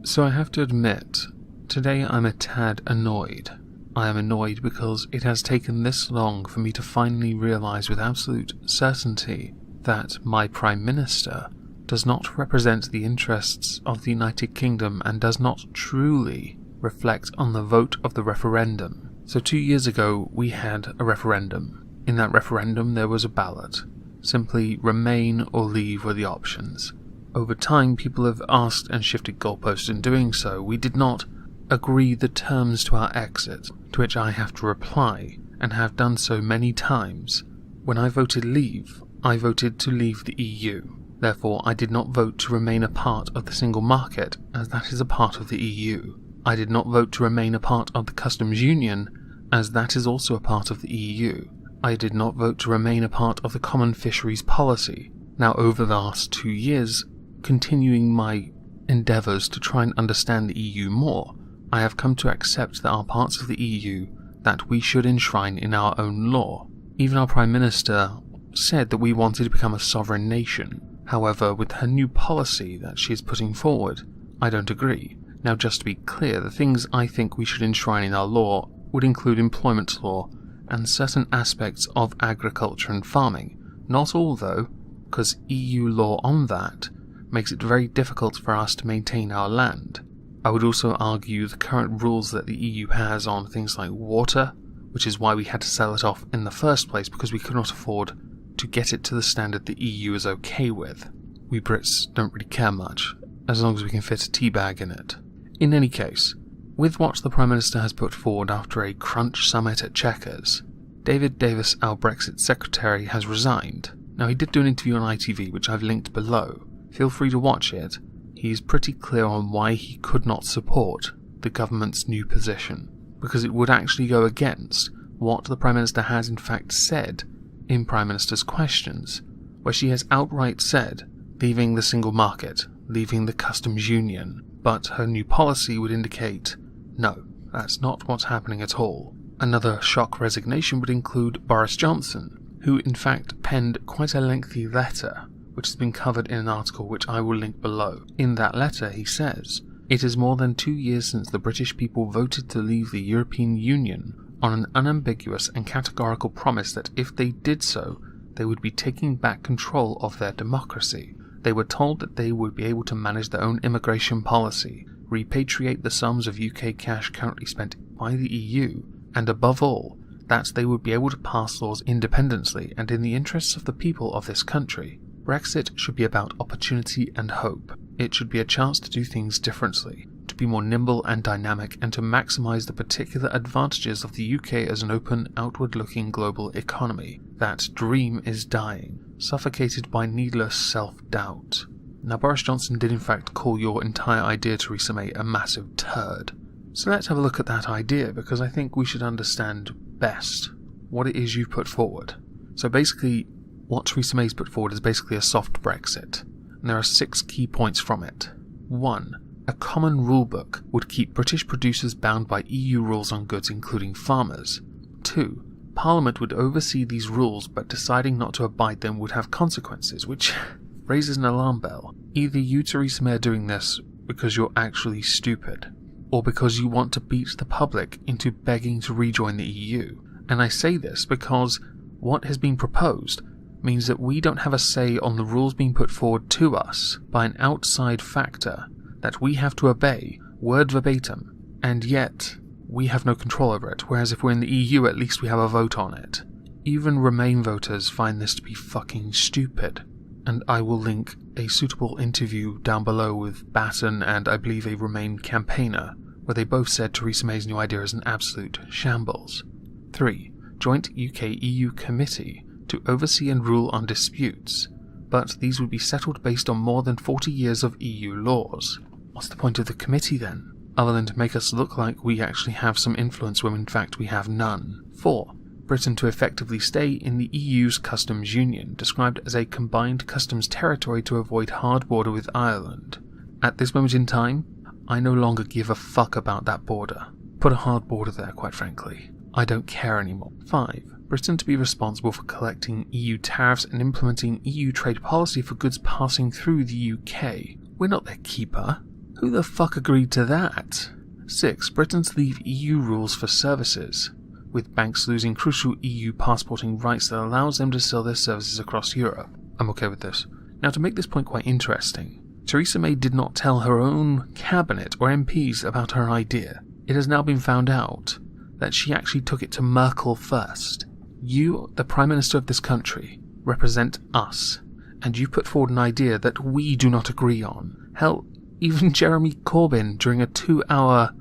So I have to admit, today I'm a tad annoyed. I am annoyed because it has taken this long for me to finally realise with absolute certainty that my Prime Minister does not represent the interests of the United Kingdom and does not truly reflect on the vote of the referendum. So 2 years ago we had a referendum. In that referendum there was a ballot. Simply remain or leave were the options. Over time, people have asked and shifted goalposts in doing so. We did not agree the terms to our exit, to which I have to reply, and have done so many times. When I voted leave, I voted to leave the EU. Therefore, I did not vote to remain a part of the single market, as that is a part of the EU. I did not vote to remain a part of the customs union, as that is also a part of the EU. I did not vote to remain a part of the common fisheries policy. Now, over the last 2 years, continuing my endeavours to try and understand the EU more, I have come to accept there are parts of the EU that we should enshrine in our own law. Even our Prime Minister said that we wanted to become a sovereign nation. However, with her new policy that she is putting forward, I don't agree. Now, just to be clear, the things I think we should enshrine in our law would include employment law and certain aspects of agriculture and farming. Not all, though, because EU law on that makes it very difficult for us to maintain our land. I would also argue the current rules that the EU has on things like water, which is why we had to sell it off in the first place because we could not afford to get it to the standard the EU is okay with. We Brits don't really care much, as long as we can fit a tea bag in it. In any case, with what the Prime Minister has put forward after a crunch summit at Chequers, David Davis, our Brexit Secretary, has resigned. Now, he did do an interview on ITV, which I've linked below. Feel free to watch it. He's pretty clear on why he could not support the government's new position, because it would actually go against what the Prime Minister has in fact said in Prime Minister's Questions, where she has outright said leaving the single market, leaving the customs union, but her new policy would indicate no, that's not what's happening at all. Another shock resignation would include Boris Johnson, who in fact penned quite a lengthy letter which has been covered in an article which I will link below. In that letter he says, "It is more than 2 years since the British people voted to leave the European Union on an unambiguous and categorical promise that if they did so, they would be taking back control of their democracy. They were told that they would be able to manage their own immigration policy, repatriate the sums of UK cash currently spent by the EU, and above all, that they would be able to pass laws independently and in the interests of the people of this country. Brexit should be about opportunity and hope. It should be a chance to do things differently, to be more nimble and dynamic, and to maximise the particular advantages of the UK as an open, outward-looking global economy. That dream is dying, suffocated by needless self-doubt." Now, Boris Johnson did in fact call your entire idea, Theresa May, a massive turd. So let's have a look at that idea, because I think we should understand best what it is you put forward. So basically, what Theresa May's put forward is basically a soft Brexit, and there are 6 key points from it. 1. A common rulebook would keep British producers bound by EU rules on goods including farmers. 2. Parliament would oversee these rules, but deciding not to abide them would have consequences, which raises an alarm bell. Either you, Theresa May, are doing this because you're actually stupid, or because you want to beat the public into begging to rejoin the EU. And I say this because what has been proposed means that we don't have a say on the rules being put forward to us by an outside factor that we have to obey, word verbatim, and yet we have no control over it, whereas if we're in the EU at least we have a vote on it. Even Remain voters find this to be fucking stupid, and I will link a suitable interview down below with Batten and I believe a Remain campaigner, where they both said Theresa May's new idea is an absolute shambles. 3. Joint UK-EU Committee to oversee and rule on disputes, but these would be settled based on more than 40 years of EU laws. What's the point of the committee then, other than to make us look like we actually have some influence when in fact we have none? 4. Britain to effectively stay in the EU's customs union, described as a combined customs territory to avoid hard border with Ireland. At this moment in time, I no longer give a fuck about that border. Put a hard border there, quite frankly. I don't care anymore. 5. Britain to be responsible for collecting EU tariffs and implementing EU trade policy for goods passing through the UK. We're not their keeper. Who the fuck agreed to that? 6. Britons leave EU rules for services, with banks losing crucial EU passporting rights that allows them to sell their services across Europe. I'm okay with this. Now, to make this point quite interesting, Theresa May did not tell her own cabinet or MPs about her idea. It has now been found out that she actually took it to Merkel first. You, the Prime Minister of this country, represent us, and you put forward an idea that we do not agree on. Hell, even Jeremy Corbyn, during a 2-hour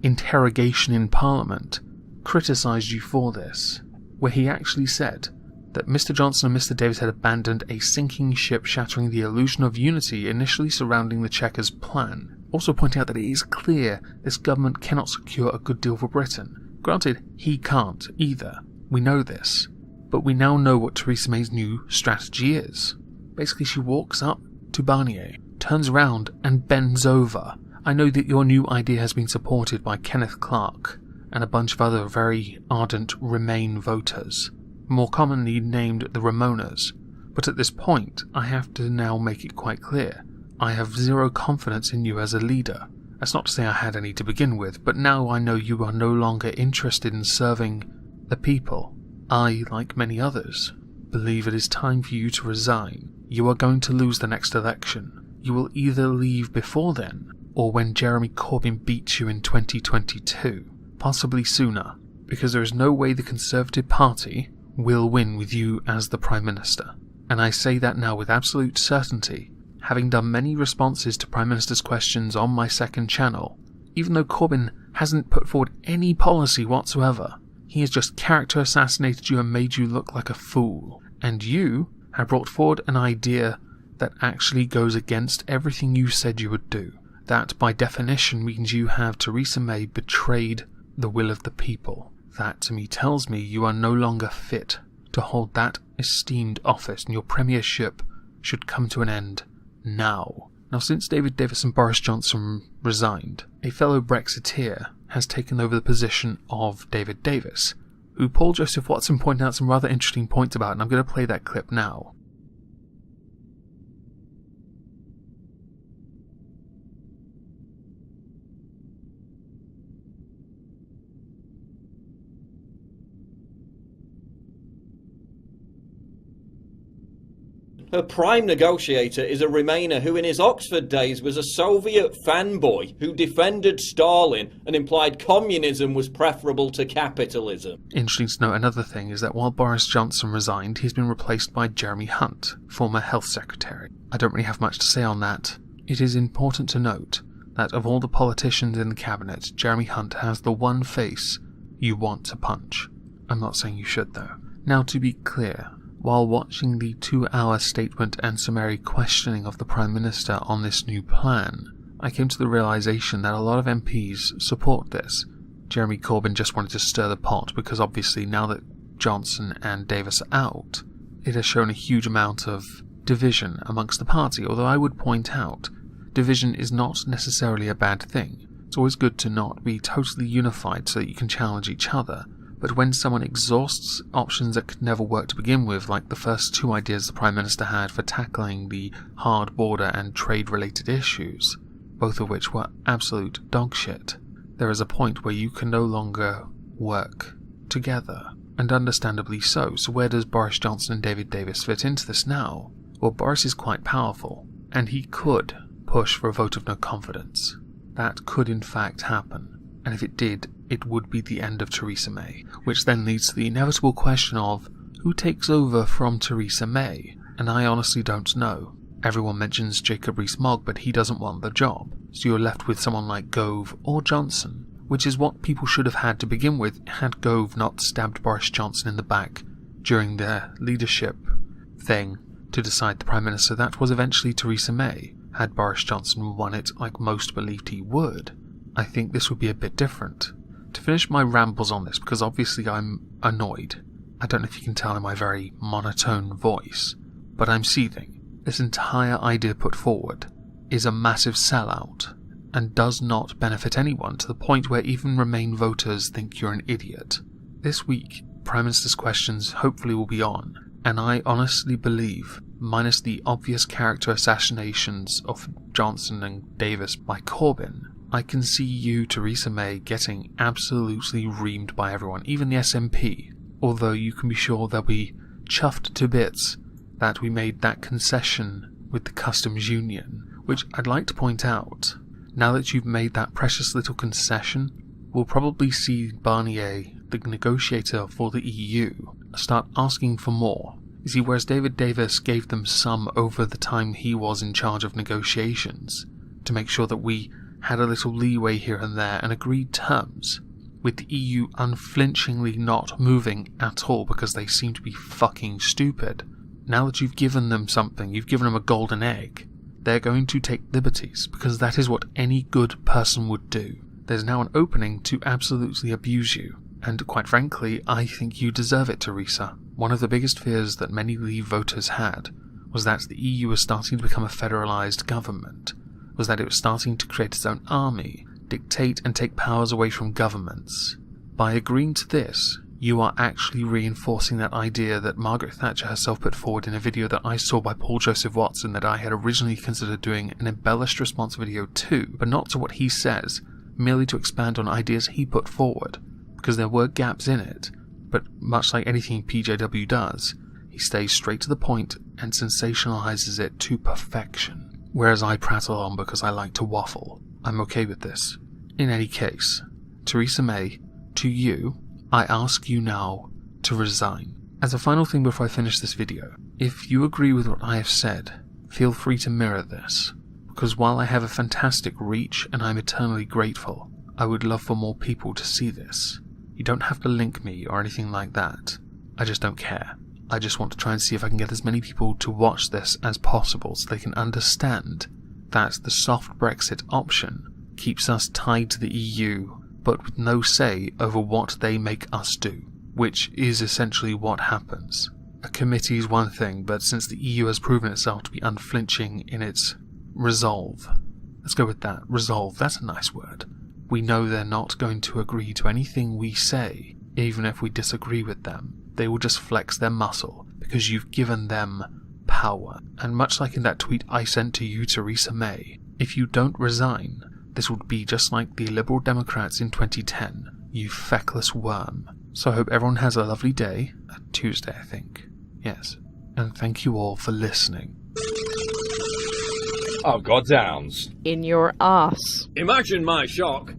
interrogation in Parliament, criticised you for this, where he actually said that Mr. Johnson and Mr. Davis had abandoned a sinking ship, shattering the illusion of unity initially surrounding the Chequers plan, also pointing out that it is clear this government cannot secure a good deal for Britain. Granted, he can't either. We know this. But we now know what Theresa May's new strategy is. Basically, she walks up to Barnier, turns around and bends over. I know that your new idea has been supported by Kenneth Clarke and a bunch of other very ardent Remain voters, more commonly named the Ramonas. But at this point, I have to now make it quite clear. I have zero confidence in you as a leader. That's not to say I had any to begin with, but now I know you are no longer interested in serving the people. I, like many others, believe it is time for you to resign. You are going to lose the next election. You will either leave before then, or when Jeremy Corbyn beats you in 2022, possibly sooner, because there is no way the Conservative Party will win with you as the Prime Minister. And I say that now with absolute certainty, having done many responses to Prime Minister's questions on my second channel. Even though Corbyn hasn't put forward any policy whatsoever, he has just character assassinated you and made you look like a fool. And you have brought forward an idea that actually goes against everything you said you would do. That, by definition, means you have, Theresa May, betrayed the will of the people. That, to me, tells me you are no longer fit to hold that esteemed office, and your premiership should come to an end now. Now, since David Davis and Boris Johnson resigned, a fellow Brexiteer has taken over the position of David Davis, who Paul Joseph Watson pointed out some rather interesting points about, and I'm going to play that clip now. Her prime negotiator is a Remainer who in his Oxford days was a Soviet fanboy who defended Stalin and implied communism was preferable to capitalism. Interesting to note, another thing is that while Boris Johnson resigned, he's been replaced by Jeremy Hunt, former Health Secretary. I don't really have much to say on that. It is important to note that of all the politicians in the cabinet, Jeremy Hunt has the one face you want to punch. I'm not saying you should, though. Now, to be clear, while watching the 2-hour statement and summary questioning of the Prime Minister on this new plan, I came to the realisation that a lot of MPs support this. Jeremy Corbyn just wanted to stir the pot because obviously now that Johnson and Davis are out, it has shown a huge amount of division amongst the party, although I would point out, division is not necessarily a bad thing. It's always good to not be totally unified so that you can challenge each other. But when someone exhausts options that could never work to begin with, like the first 2 ideas the Prime Minister had for tackling the hard border and trade-related issues, both of which were absolute dogshit, there is a point where you can no longer work together, and understandably so. So where does Boris Johnson and David Davis fit into this now? Well, Boris is quite powerful, and he could push for a vote of no confidence. That could in fact happen. And if it did, it would be the end of Theresa May, which then leads to the inevitable question of who takes over from Theresa May, and I honestly don't know. Everyone mentions Jacob Rees-Mogg, but he doesn't want the job, so you're left with someone like Gove or Johnson, which is what people should have had to begin with had Gove not stabbed Boris Johnson in the back during their leadership thing to decide the Prime Minister. That was eventually Theresa May. Had Boris Johnson won it like most believed he would, I think this would be a bit different. To finish my rambles on this, because obviously I'm annoyed, I don't know if you can tell in my very monotone voice, but I'm seething. This entire idea put forward is a massive sellout, and does not benefit anyone, to the point where even Remain voters think you're an idiot. This week, Prime Minister's questions hopefully will be on, and I honestly believe minus the obvious character assassinations of Johnson and Davis by Corbyn, I can see you, Theresa May, getting absolutely reamed by everyone, even the SNP, although you can be sure they'll be chuffed to bits that we made that concession with the customs union, which I'd like to point out, now that you've made that precious little concession, we'll probably see Barnier, the negotiator for the EU, start asking for more. You see, whereas David Davis gave them some over the time he was in charge of negotiations, to make sure that we had a little leeway here and there and agreed terms, with the EU unflinchingly not moving at all because they seem to be fucking stupid. Now that you've given them something, you've given them a golden egg, they're going to take liberties, because that is what any good person would do. There's now an opening to absolutely abuse you, and quite frankly, I think you deserve it, Theresa. One of the biggest fears that many Leave voters had was that the EU was starting to become a federalised government, was that it was starting to create its own army, dictate and take powers away from governments. By agreeing to this, you are actually reinforcing that idea that Margaret Thatcher herself put forward in a video that I saw by Paul Joseph Watson that I had originally considered doing an embellished response video to, but not to what he says, merely to expand on ideas he put forward, because there were gaps in it, but much like anything PJW does, he stays straight to the point and sensationalizes it to perfection. Whereas I prattle on because I like to waffle. I'm okay with this. In any case, Theresa May, to you, I ask you now to resign. As a final thing before I finish this video, if you agree with what I have said, feel free to mirror this, because while I have a fantastic reach and I'm eternally grateful, I would love for more people to see this. You don't have to link me or anything like that. I just don't care. I just want to try and see if I can get as many people to watch this as possible so they can understand that the soft Brexit option keeps us tied to the EU, but with no say over what they make us do, which is essentially what happens. A committee is one thing, but since the EU has proven itself to be unflinching in its resolve, let's go with that, resolve, that's a nice word. We know they're not going to agree to anything we say, even if we disagree with them. They will just flex their muscle, because you've given them power. And much like in that tweet I sent to you, Theresa May, if you don't resign, this would be just like the Liberal Democrats in 2010, you feckless worm. So I hope everyone has a lovely day, a Tuesday I think, yes, and thank you all for listening. Oh, goddowns. In your arse. Imagine my shock